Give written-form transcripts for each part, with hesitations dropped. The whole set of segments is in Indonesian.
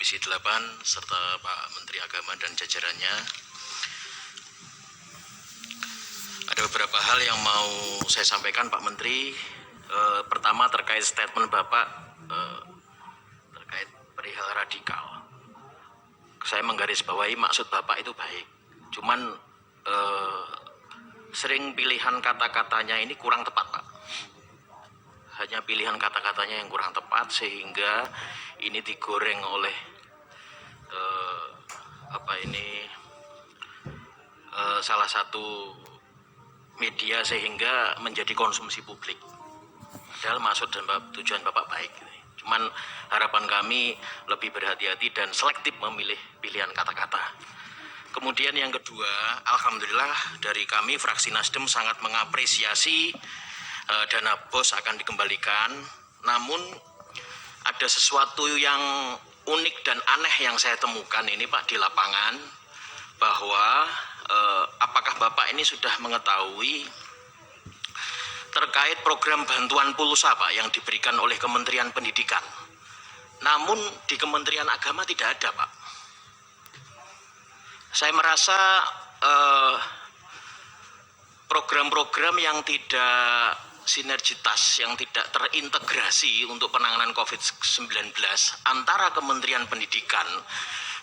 Komisi 8 serta Pak Menteri Agama dan jajarannya. Ada beberapa hal yang mau saya sampaikan Pak Menteri. Pertama terkait statement Bapak terkait perihal radikal. Saya menggarisbawahi maksud Bapak itu baik. Cuman sering pilihan kata-katanya ini kurang tepat Pak. Hanya pilihan kata-katanya yang kurang tepat sehingga ini digoreng oleh salah satu media sehingga menjadi konsumsi publik. Padahal maksud dan tujuan Bapak baik. Cuman harapan kami lebih berhati-hati dan selektif memilih pilihan kata-kata. Kemudian yang kedua, alhamdulillah dari kami fraksi Nasdem sangat mengapresiasi dana BOS akan dikembalikan. Namun ada sesuatu yang unik dan aneh yang saya temukan ini Pak di lapangan, bahwa apakah Bapak ini sudah mengetahui terkait program bantuan pulsa Pak yang diberikan oleh Kementerian Pendidikan. Namun di Kementerian Agama tidak ada Pak. Saya merasa program-program yang tidak sinergitas, yang tidak terintegrasi untuk penanganan COVID-19 antara Kementerian Pendidikan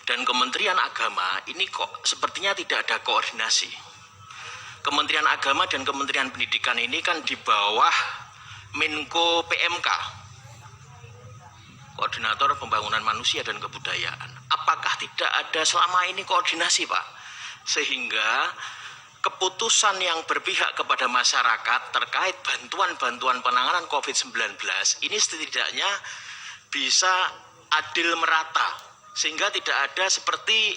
dan Kementerian Agama ini kok sepertinya tidak ada koordinasi. Kementerian Agama dan Kementerian Pendidikan ini kan di bawah Menko PMK, Koordinator Pembangunan Manusia dan Kebudayaan. Apakah tidak ada selama ini koordinasi Pak? Sehingga keputusan yang berpihak kepada masyarakat terkait bantuan-bantuan penanganan COVID-19 ini setidaknya bisa adil merata, sehingga tidak ada seperti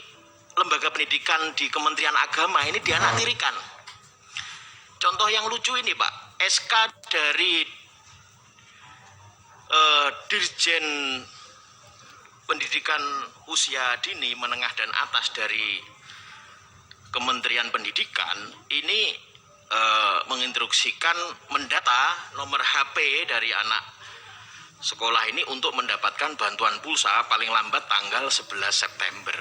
lembaga pendidikan di Kementerian Agama ini dianaktirikan. Contoh yang lucu ini Pak, SK dari Dirjen Pendidikan Usia Dini, Menengah dan Atas dari Kementerian Pendidikan ini menginstruksikan mendata nomor HP dari anak sekolah ini untuk mendapatkan bantuan pulsa paling lambat tanggal 11 September.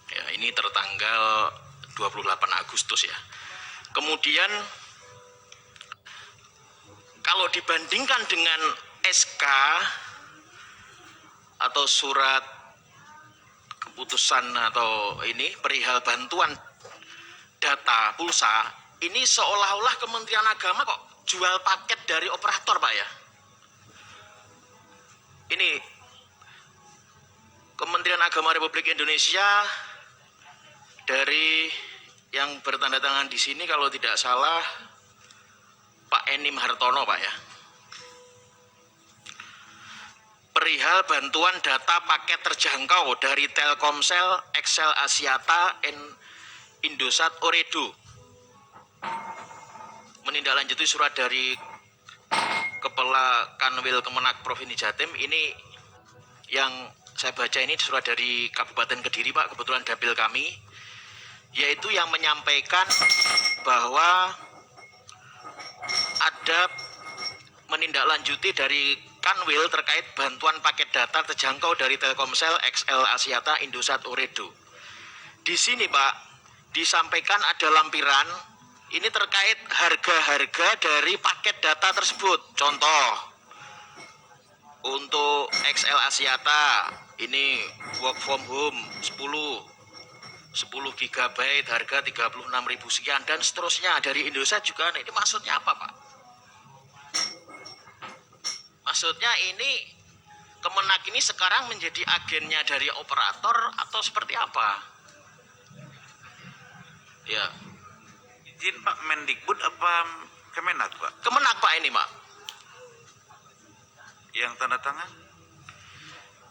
Ya, ini tertanggal 28 Agustus ya. Kemudian kalau dibandingkan dengan SK atau surat keputusan atau ini perihal bantuan data pulsa, ini seolah-olah Kementerian Agama kok jual paket dari operator Pak ya. Ini Kementerian Agama Republik Indonesia dari yang bertanda tangan di sini kalau tidak salah Pak Enim Hartono Pak ya. Perihal bantuan data paket terjangkau dari Telkomsel, XL Axiata, Indosat Ooredoo. Menindaklanjuti surat dari Kepala Kanwil Kemenak Provinsi Jatim, ini yang saya baca ini surat dari Kabupaten Kediri Pak, kebetulan dapil kami, yaitu yang menyampaikan bahwa ada menindaklanjuti dari Kanwil terkait bantuan paket data terjangkau dari Telkomsel, XL Axiata, Indosat Ooredoo. Di sini Pak disampaikan ada lampiran ini terkait harga-harga dari paket data tersebut. Contoh, untuk XL Axiata ini work from home 10 GB harga 36.000 sekian dan seterusnya. Dari Indosat juga. Nah, ini maksudnya apa Pak? Maksudnya ini Kemenak ini sekarang menjadi agennya dari operator atau seperti apa? Ya. Izin Pak Mendikbud apa Kemenak Pak? Kemenak Pak ini Pak. Yang tanda tangan?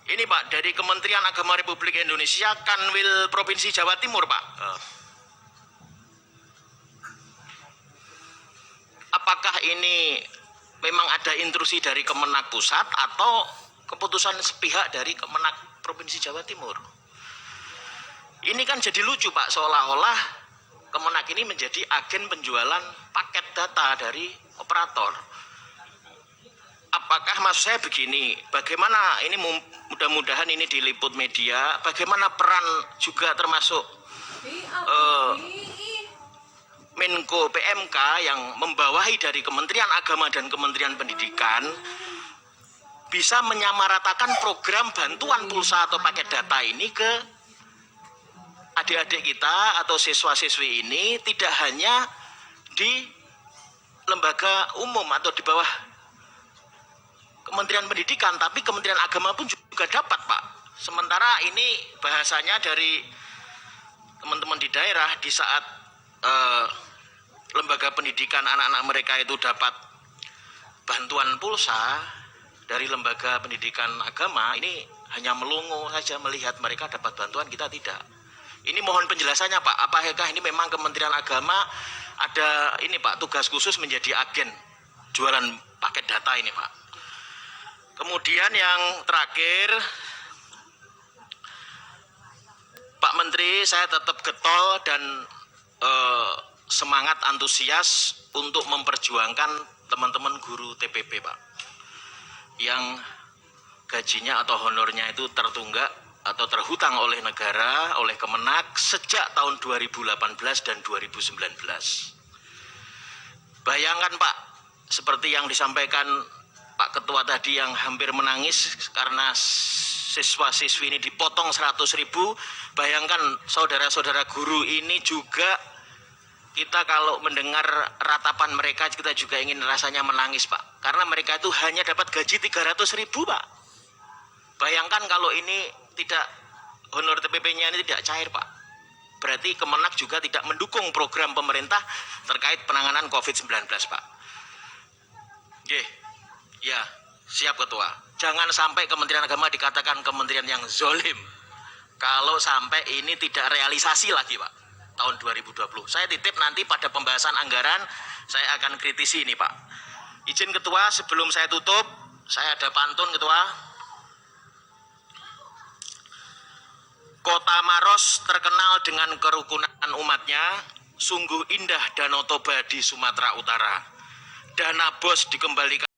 Ini Pak dari Kementerian Agama Republik Indonesia, Kanwil Provinsi Jawa Timur Pak. Apakah ini memang ada intrusi dari Kemenak Pusat atau keputusan sepihak dari Kemenak Provinsi Jawa Timur? Ini kan jadi lucu Pak, seolah-olah Kemenak ini menjadi agen penjualan paket data dari operator. apakah maksud saya begini, bagaimana ini mudah-mudahan ini diliput media, bagaimana peran juga termasuk Menko PMK yang membawahi dari Kementerian Agama dan Kementerian Pendidikan bisa menyamaratakan program bantuan pulsa atau paket data ini ke adik-adik kita atau siswa-siswi ini, tidak hanya di lembaga umum atau di bawah Kementerian Pendidikan, tapi Kementerian Agama pun juga dapat, Pak. Sementara ini bahasanya dari teman-teman di daerah, di saat lembaga pendidikan anak-anak mereka itu dapat bantuan pulsa dari lembaga pendidikan agama, ini hanya melongo saja melihat mereka dapat bantuan, kita tidak. Ini mohon penjelasannya, Pak. Apakah ini memang Kementerian Agama ada ini, Pak, tugas khusus menjadi agen jualan paket data ini, Pak? Kemudian yang terakhir, Pak Menteri, saya tetap getol dan semangat antusias untuk memperjuangkan teman-teman guru TPP, Pak, yang gajinya atau honornya itu tertunggak atau terhutang oleh negara, oleh Kemenak sejak tahun 2018 dan 2019. Bayangkan, Pak, seperti yang disampaikan Pak Ketua tadi yang hampir menangis karena siswa-siswi ini dipotong 100.000. Bayangkan saudara-saudara guru ini juga, kita kalau mendengar ratapan mereka, kita juga ingin rasanya menangis, Pak. Karena mereka itu hanya dapat gaji 300.000, Pak. Bayangkan kalau ini tidak, honor TPP-nya ini tidak cair, Pak. Berarti Kemenak juga tidak mendukung program pemerintah terkait penanganan COVID-19, Pak. Oke, ya, siap Ketua. Jangan sampai Kementerian Agama dikatakan kementerian yang zolim kalau sampai ini tidak realisasi lagi, Pak, tahun 2020. Saya titip nanti pada pembahasan anggaran, saya akan kritisi ini, Pak. Izin Ketua, sebelum saya tutup, saya ada pantun, Ketua. Kota Maros terkenal dengan kerukunan umatnya, sungguh indah Danau Toba di Sumatera Utara. Dana bos dikembalikan